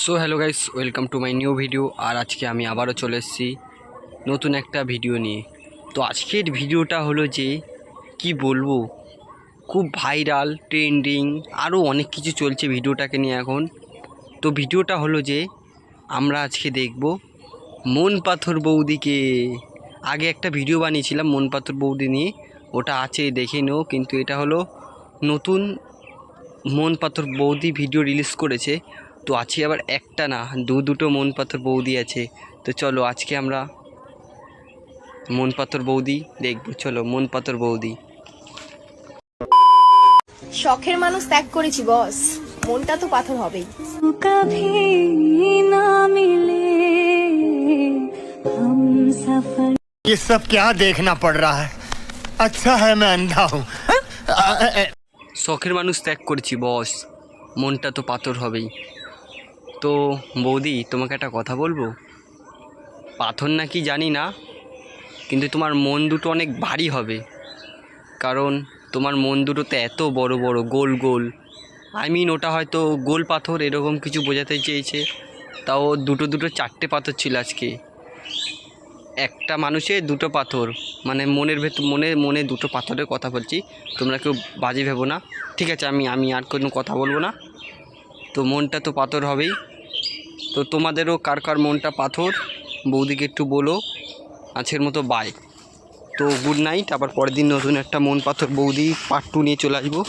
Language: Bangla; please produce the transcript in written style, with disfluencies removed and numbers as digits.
So hello guys, welcome to my new video. আর আজকে আমি আবারও চলে এসেছি নতুন একটা ভিডিও নিয়ে। তো আজকের ভিডিওটা হলো যে কি বলবো, খুব ভাইরাল, ট্রেন্ডিং, আরও অনেক কিছু চলছে ভিডিওটাকে নিয়ে এখন। তো ভিডিওটা হলো যে আমরা আজকে দেখব মন পাথর বৌদিকে। আগে একটা ভিডিও বানিয়েছিলাম মন পাথর বৌদি নিয়ে, ওটা আছে দেখে নিও। কিন্তু এটা হলো নতুন মন পাথর বৌদি ভিডিও রিলিজ করেছে। তো আছে আবার একটা না, দুটো মন পাথর বৌদি আছে। তো চলো আজকে আমরা মন পাথর বৌদি দেখব। চলো মন পাথর বৌদি। শখের মানুষ ত্যাগ করেছি বস, মনটা তো পাথর হবেই। कभी ना मिले हम सफर। ये सब क्या देखना पड़ रहा है? अच्छा है मैं अंधा हूँ। শখের মানুষ ত্যাগ করেছি বস, মনটা তো পাথর হবেই। তো বৌদি, তোমাকে একটা কথা বলবো। পাথর নাকি জানি না, কিন্তু তোমার মন দুটো অনেক ভারী হবে। কারণ তোমার মন দুটোতে এত বড় বড় গোল গোল, ওটা হয়তো গোল পাথর এরকম কিছু বোঝাতে চেয়েছে। তাও দুটো চারটে পাথর ছিল আজকে। একটা মানুষের দুটো পাথর, মানে মনের ভেতর মনে দুটো পাথরের কথা বলছি, তোমরা কেউ বাজে ভেবো না, ঠিক আছে? আমি আর কোনো কথা বলবো না। তো মনটা তো পাথর হবেই। তো তোমাদেরও কার কার মনটা পাথর, বৌদিকে একটু বলো। আজকের মতো বাই। তো গুড নাইট। আবার পরের দিন নতুন একটা মন পাথর বৌদি পার্ট 2 নিয়ে চলে আসবো।